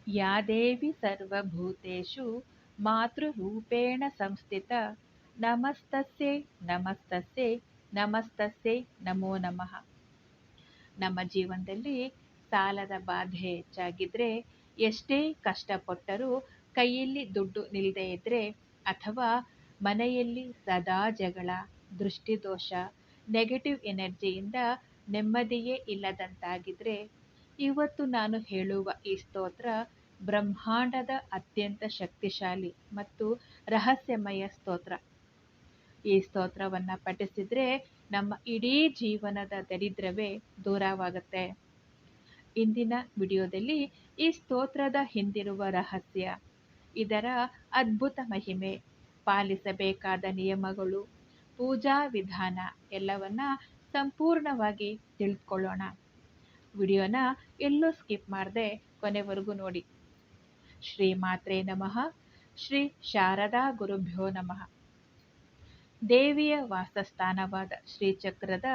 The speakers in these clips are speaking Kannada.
ಯಾ ದೇವಿ ಸರ್ವಭೂತೇಷು ಮಾತೃರೂಪೇಣ ಸಂಸ್ಥಿತ ನಮಸ್ತಸ್ಯೈ ನಮಸ್ತಸ್ಯೈ ನಮಸ್ತಸ್ಯೈ ನಮೋ ನಮಃ. ನಮ್ಮ ಜೀವನದಲ್ಲಿ ಸಾಲದ ಬಾಧೆ ಹೆಚ್ಚಾಗಿದ್ರೆ, ಎಷ್ಟೇ ಕಷ್ಟಪಟ್ಟರೂ ಕೈಯಲ್ಲಿ ದುಡ್ಡು ನಿಲ್ಲದೆ ಇದ್ರೆ, ಅಥವಾ ಮನೆಯಲ್ಲಿ ಸದಾ ಜಗಳ, ದೃಷ್ಟಿದೋಷ, ನೆಗೆಟಿವ್ ಎನರ್ಜಿಯಿಂದ ನೆಮ್ಮದಿಯೇ ಇಲ್ಲದಂತಾಗಿದ್ರೆ, ಇವತ್ತು ನಾನು ಹೇಳುವ ಈ ಸ್ತೋತ್ರ ಬ್ರಹ್ಮಾಂಡದ ಅತ್ಯಂತ ಶಕ್ತಿಶಾಲಿ ಮತ್ತು ರಹಸ್ಯಮಯ ಸ್ತೋತ್ರ. ಈ ಸ್ತೋತ್ರವನ್ನು ಪಠಿಸಿದ್ರೆ ನಮ್ಮ ಇಡೀ ಜೀವನದ ದರಿದ್ರವೇ ದೂರವಾಗುತ್ತೆ. ಇಂದಿನ ವಿಡಿಯೋದಲ್ಲಿ ಈ ಸ್ತೋತ್ರದ ಹಿಂದಿರುವ ರಹಸ್ಯ, ಇದರ ಅದ್ಭುತ ಮಹಿಮೆ, ಪಾಲಿಸಬೇಕಾದ ನಿಯಮಗಳು, ಪೂಜಾ ವಿಧಾನ ಎಲ್ಲವನ್ನ ಸಂಪೂರ್ಣವಾಗಿ ತಿಳಿದುಕೊಳ್ಳೋಣ. ವಿಡಿಯೋನ ಎಲ್ಲೂ ಸ್ಕಿಪ್ ಮಾಡದೆ ಕೊನೆವರೆಗೂ ನೋಡಿ. ಶ್ರೀ ಮಾತ್ರೇ ನಮಃ. ಶ್ರೀ ಶಾರದಾ ಗುರುಭ್ಯೋ ನಮಃ. ದೇವಿಯ ವಾಸಸ್ಥಾನವಾದ ಶ್ರೀಚಕ್ರದ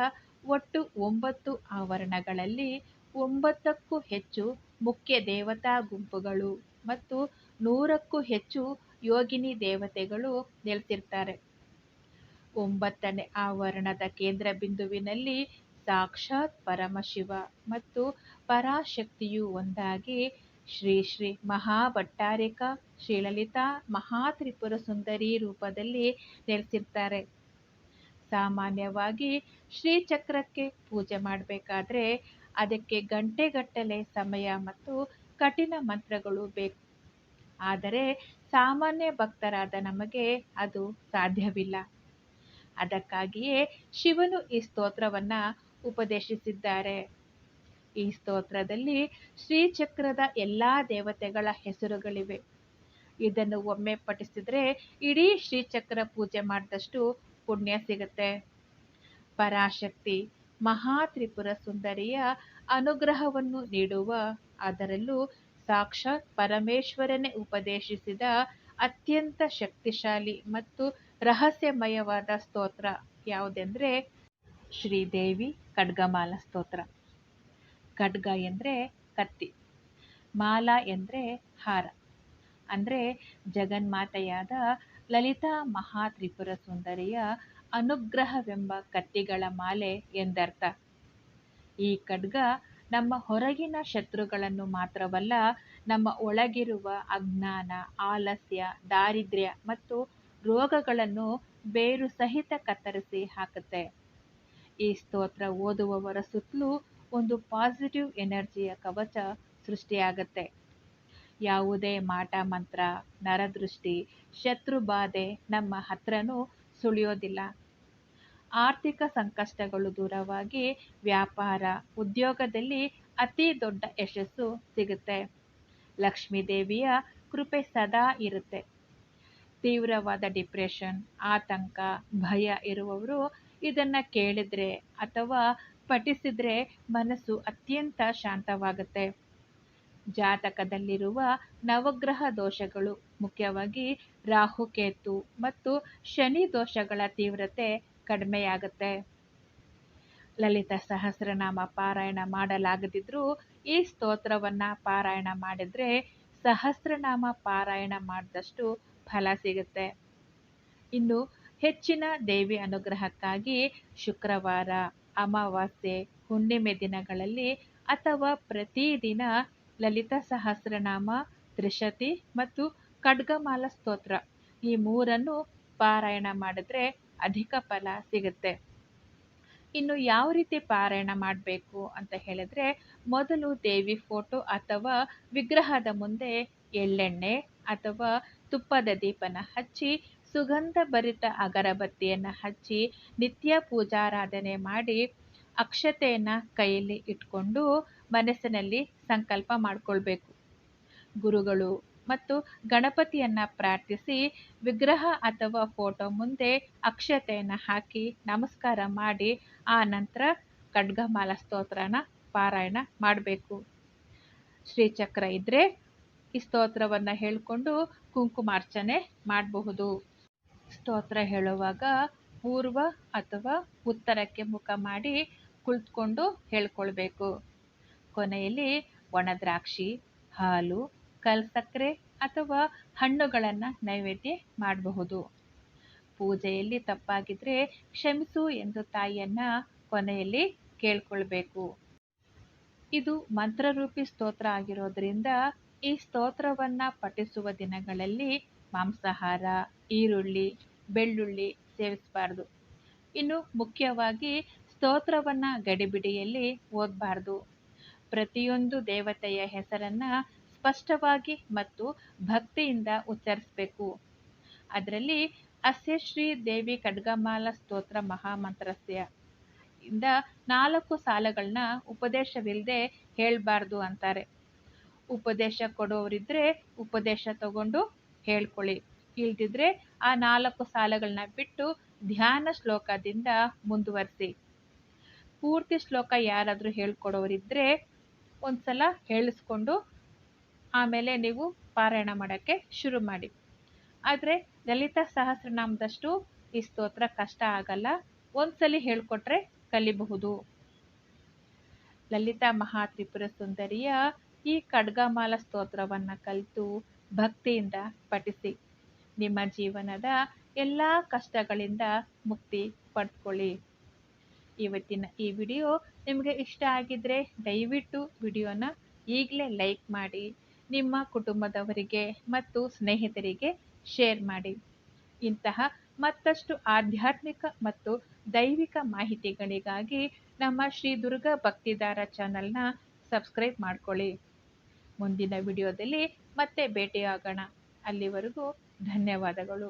ಒಟ್ಟು 9 ಆವರಣಗಳಲ್ಲಿ 9ಕ್ಕೂ ಹೆಚ್ಚು ಮುಖ್ಯ ದೇವತಾ ಗುಂಪುಗಳು ಮತ್ತು 100ಕ್ಕೂ ಹೆಚ್ಚು ಯೋಗಿನಿ ದೇವತೆಗಳು ನೆಲೆಸಿರ್ತಾರೆ. 9ನೇ ಆವರಣದ ಕೇಂದ್ರ ಬಿಂದುವಿನಲ್ಲಿ ಸಾಕ್ಷಾತ್ ಪರಮಶಿವ ಮತ್ತು ಪರಾಶಕ್ತಿಯು ಒಂದಾಗಿ ಶ್ರೀ ಶ್ರೀ ಮಹಾಭಟ್ಟಾರಿಕಾ ಶ್ರೀಲಲಿತಾ ಮಹಾತ್ರಿಪುರ ಸುಂದರಿ ರೂಪದಲ್ಲಿ ನೆಲೆಸಿರ್ತಾರೆ. ಸಾಮಾನ್ಯವಾಗಿ ಶ್ರೀಚಕ್ರಕ್ಕೆ ಪೂಜೆ ಮಾಡಬೇಕಾದ್ರೆ ಅದಕ್ಕೆ ಗಂಟೆಗಟ್ಟಲೆ ಸಮಯ ಮತ್ತು ಕಠಿಣ ಮಂತ್ರಗಳು ಬೇಕು. ಆದರೆ ಸಾಮಾನ್ಯ ಭಕ್ತರಾದ ನಮಗೆ ಅದು ಸಾಧ್ಯವಿಲ್ಲ. ಅದಕ್ಕಾಗಿಯೇ ಶಿವನು ಈ ಸ್ತೋತ್ರವನ್ನು ಉಪದೇಶಿಸಿದ್ದಾರೆ. ಈ ಸ್ತೋತ್ರದಲ್ಲಿ ಶ್ರೀಚಕ್ರದ ಎಲ್ಲ ದೇವತೆಗಳ ಹೆಸರುಗಳಿವೆ. ಇದನ್ನು ಒಮ್ಮೆ ಪಠಿಸಿದ್ರೆ ಇಡೀ ಶ್ರೀಚಕ್ರ ಪೂಜೆ ಮಾಡಿದಷ್ಟು ಪುಣ್ಯ ಸಿಗುತ್ತೆ. ಪರಾಶಕ್ತಿ ಮಹಾತ್ರಿಪುರ ಸುಂದರಿಯ ಅನುಗ್ರಹವನ್ನು ನೀಡುವ, ಅದರಲ್ಲೂ ಸಾಕ್ಷಾತ್ ಪರಮೇಶ್ವರನೇ ಉಪದೇಶಿಸಿದ ಅತ್ಯಂತ ಶಕ್ತಿಶಾಲಿ ಮತ್ತು ರಹಸ್ಯಮಯವಾದ ಸ್ತೋತ್ರ ಯಾವುದೆಂದರೆ ಶ್ರೀದೇವಿ ಖಡ್ಗಮಾಲ ಸ್ತೋತ್ರ. ಖಡ್ಗ ಎಂದರೆ ಕತ್ತಿ, ಮಾಲಾ ಎಂದರೆ ಹಾರ, ಅಂದರೆ ಜಗನ್ಮಾತೆಯಾದ ಲಲಿತಾ ಮಹಾತ್ರಿಪುರ ಸುಂದರಿಯ ಅನುಗ್ರಹವೆಂಬ ಕತ್ತಿಗಳ ಮಾಲೆ ಎಂದರ್ಥ. ಈ ಖಡ್ಗ ನಮ್ಮ ಹೊರಗಿನ ಶತ್ರುಗಳನ್ನು ಮಾತ್ರವಲ್ಲ, ನಮ್ಮ ಒಳಗಿರುವ ಅಜ್ಞಾನ, ಆಲಸ್ಯ, ದಾರಿದ್ರ್ಯ ಮತ್ತು ರೋಗಗಳನ್ನು ಬೇರು ಸಹಿತ ಕತ್ತರಿಸಿ ಹಾಕುತ್ತೆ. ಈ ಸ್ತೋತ್ರ ಓದುವವರ ಸುತ್ತಲೂ ಒಂದು ಪಾಸಿಟಿವ್ ಎನರ್ಜಿಯ ಕವಚ ಸೃಷ್ಟಿಯಾಗುತ್ತೆ. ಯಾವುದೇ ಮಾಟ ಮಂತ್ರ, ನರದೃಷ್ಟಿ, ಶತ್ರುಬಾಧೆ ನಮ್ಮ ಹತ್ರನೂ ಸುಳಿಯೋದಿಲ್ಲ. ಆರ್ಥಿಕ ಸಂಕಷ್ಟಗಳು ದೂರವಾಗಿ ವ್ಯಾಪಾರ, ಉದ್ಯೋಗದಲ್ಲಿ ಅತಿ ದೊಡ್ಡ ಯಶಸ್ಸು ಸಿಗುತ್ತೆ. ಲಕ್ಷ್ಮೀದೇವಿಯ ಕೃಪೆ ಸದಾ ಇರುತ್ತೆ. ತೀವ್ರವಾದ ಡಿಪ್ರೆಷನ್, ಆತಂಕ, ಭಯ ಇರುವವರು ಇದನ್ನು ಕೇಳಿದ್ರೆ ಅಥವಾ ಪಠಿಸಿದ್ರೆ ಮನಸ್ಸು ಅತ್ಯಂತ ಶಾಂತವಾಗುತ್ತೆ. ಜಾತಕದಲ್ಲಿರುವ ನವಗ್ರಹ ದೋಷಗಳು, ಮುಖ್ಯವಾಗಿ ರಾಹುಕೇತು ಮತ್ತು ಶನಿ ದೋಷಗಳ ತೀವ್ರತೆ ಕಡಿಮೆಯಾಗುತ್ತೆ. ಲಲಿತಾ ಸಹಸ್ರನಾಮ ಪಾರಾಯಣ ಮಾಡಲಾಗದಿದ್ರೂ ಈ ಸ್ತೋತ್ರವನ್ನು ಪಾರಾಯಣ ಮಾಡಿದ್ರೆ ಸಹಸ್ರನಾಮ ಪಾರಾಯಣ ಮಾಡಿದಷ್ಟು ಫಲ ಸಿಗುತ್ತೆ. ಇನ್ನು ಹೆಚ್ಚಿನ ದೇವಿ ಅನುಗ್ರಹಕ್ಕಾಗಿ ಶುಕ್ರವಾರ, ಅಮಾವಾಸ್ಯೆ, ಹುಣ್ಣಿಮೆ ದಿನಗಳಲ್ಲಿ ಅಥವಾ ಪ್ರತಿದಿನ ಲಲಿತಾ ಸಹಸ್ರನಾಮ, ತ್ರಿಶತಿ ಮತ್ತು ಖಡ್ಗಮಾಲ ಸ್ತೋತ್ರ ಈ 3 ಪಾರಾಯಣ ಮಾಡಿದ್ರೆ ಅಧಿಕ ಫಲ ಸಿಗುತ್ತೆ. ಇನ್ನು ಯಾವ ರೀತಿ ಪಾರಾಯಣ ಮಾಡಬೇಕು ಅಂತ ಹೇಳಿದ್ರೆ, ಮೊದಲು ದೇವಿ ಫೋಟೋ ಅಥವಾ ವಿಗ್ರಹದ ಮುಂದೆ ಎಳ್ಳೆಣ್ಣೆ ಅಥವಾ ತುಪ್ಪದ ದೀಪನ ಹಚ್ಚಿ ಸುಗಂಧ ಭರಿತ ಅಗರಬತ್ತಿಯನ್ನು ಹಚ್ಚಿ ನಿತ್ಯ ಪೂಜಾರಾಧನೆ ಮಾಡಿ ಅಕ್ಷತೆಯನ್ನು ಕೈಯಲ್ಲಿ ಇಟ್ಕೊಂಡು ಮನಸ್ಸಿನಲ್ಲಿ ಸಂಕಲ್ಪ ಮಾಡಿಕೊಳ್ಬೇಕು. ಗುರುಗಳು ಮತ್ತು ಗಣಪತಿಯನ್ನು ಪ್ರಾರ್ಥಿಸಿ ವಿಗ್ರಹ ಅಥವಾ ಫೋಟೋ ಮುಂದೆ ಅಕ್ಷತೆಯನ್ನು ಹಾಕಿ ನಮಸ್ಕಾರ ಮಾಡಿ ಆ ನಂತರ ಖಡ್ಗಮಾಲ ಸ್ತೋತ್ರನ ಪಾರಾಯಣ ಮಾಡಬೇಕು. ಶ್ರೀಚಕ್ರ ಇದ್ದರೆ ಈ ಸ್ತೋತ್ರವನ್ನು ಹೇಳಿಕೊಂಡು ಕುಂಕುಮಾರ್ಚನೆ ಮಾಡಬಹುದು. ಸ್ತೋತ್ರ ಹೇಳುವಾಗ ಪೂರ್ವ ಅಥವಾ ಉತ್ತರಕ್ಕೆ ಮುಖ ಮಾಡಿ ಕುಳಿತುಕೊಂಡು ಹೇಳ್ಕೊಳ್ಬೇಕು. ಕೊನೆಯಲ್ಲಿ ಒಣ ದ್ರಾಕ್ಷಿ, ಹಾಲು, ಕಲ್ಸಕ್ಕರೆ ಅಥವಾ ಹಣ್ಣುಗಳನ್ನು ನೈವೇದ್ಯ ಮಾಡಬಹುದು. ಪೂಜೆಯಲ್ಲಿ ತಪ್ಪಾಗಿದ್ರೆ ಕ್ಷಮಿಸು ಎಂದು ತಾಯಿಯನ್ನ ಕೊನೆಯಲ್ಲಿ ಕೇಳ್ಕೊಳ್ಬೇಕು. ಇದು ಮಂತ್ರರೂಪಿ ಸ್ತೋತ್ರ ಆಗಿರೋದ್ರಿಂದ ಈ ಸ್ತೋತ್ರವನ್ನ ಪಠಿಸುವ ದಿನಗಳಲ್ಲಿ ಮಾಂಸಾಹಾರ, ಈರುಳ್ಳಿ, ಬೆಳ್ಳುಳ್ಳಿ ಸೇವಿಸಬಾರ್ದು. ಇನ್ನು ಮುಖ್ಯವಾಗಿ ಸ್ತೋತ್ರವನ್ನ ಗಡಿಬಿಡಿಯಲ್ಲಿ ಓದಬಾರ್ದು. ಪ್ರತಿಯೊಂದು ದೇವತೆಯ ಹೆಸರನ್ನ ಸ್ಪಷ್ಟವಾಗಿ ಮತ್ತು ಭಕ್ತಿಯಿಂದ ಉಚ್ಚರಿಸಬೇಕು. ಅದರಲ್ಲಿ ಅಸ್ಯ ಶ್ರೀ ದೇವಿ ಖಡ್ಗಮಾಲಾ ಸ್ತೋತ್ರ ಮಹಾಮಂತ್ರಸ್ಯ ಇಂದ 4 ಸಾಲಗಳನ್ನ ಉಪದೇಶವಿಲ್ಲದೆ ಹೇಳ್ಬಾರ್ದು ಅಂತಾರೆ. ಉಪದೇಶ ಕೊಡೋರಿದ್ರೆ ಉಪದೇಶ ತಗೊಂಡು ಹೇಳ್ಕೊಳ್ಳಿ. ಇಲ್ದಿದ್ರೆ ಆ 4 ಸಾಲಗಳನ್ನ ಬಿಟ್ಟು ಧ್ಯಾನ ಶ್ಲೋಕದಿಂದ ಮುಂದುವರಿಸಿ. ಪೂರ್ತಿ ಶ್ಲೋಕ ಯಾರಾದರೂ ಹೇಳ್ಕೊಡೋರಿದ್ರೆ ಒಂದ್ಸಲ ಹೇಳಿಸ್ಕೊಂಡು ಆಮೇಲೆ ನೀವು ಪಾರಾಯಣ ಮಾಡೋಕ್ಕೆ ಶುರು ಮಾಡಿ. ಆದರೆ ಲಲಿತಾ ಸಹಸ್ರನಾಮದಷ್ಟು ಈ ಸ್ತೋತ್ರ ಕಷ್ಟ ಆಗಲ್ಲ. ಒಂದ್ಸಲಿ ಹೇಳ್ಕೊಟ್ರೆ ಕಲಿಬಹುದು. ಲಲಿತಾ ಮಹಾತ್ರಿಪುರ ಸುಂದರಿಯ ಈ ಖಡ್ಗಮಾಲಾ ಸ್ತೋತ್ರವನ್ನು ಕಲಿತು ಭಕ್ತಿಯಿಂದ ಪಠಿಸಿ. ನಿಮ್ಮ ಜೀವನದ ಎಲ್ಲ ಕಷ್ಟಗಳಿಂದ ಮುಕ್ತಿ ಪಡ್ಕೊಳ್ಳಿ. ಇವತ್ತಿನ ಈ ವಿಡಿಯೋ ನಿಮಗೆ ಇಷ್ಟ ಆಗಿದ್ರೆ ದಯವಿಟ್ಟು ವಿಡಿಯೋನ ಈಗಲೇ ಲೈಕ್ ಮಾಡಿ, ನಿಮ್ಮ ಕುಟುಂಬದವರಿಗೆ ಮತ್ತು ಸ್ನೇಹಿತರಿಗೆ ಶೇರ್ ಮಾಡಿ. ಇಂತಹ ಮತ್ತಷ್ಟು ಆಧ್ಯಾತ್ಮಿಕ ಮತ್ತು ದೈವಿಕ ಮಾಹಿತಿಗಳಿಗಾಗಿ ನಮ್ಮ ಶ್ರೀ ದುರ್ಗಾ ಭಕ್ತಿಧಾರ ಚಾನಲ್ನ ಸಬ್ಸ್ಕ್ರೈಬ್ ಮಾಡ್ಕೊಳ್ಳಿ. ಮುಂದಿನ ವಿಡಿಯೋದಲ್ಲಿ ಮತ್ತೆ ಭೇಟಿಯಾಗೋಣ. ಅಲ್ಲಿವರೆಗೂ ಧನ್ಯವಾದಗಳು.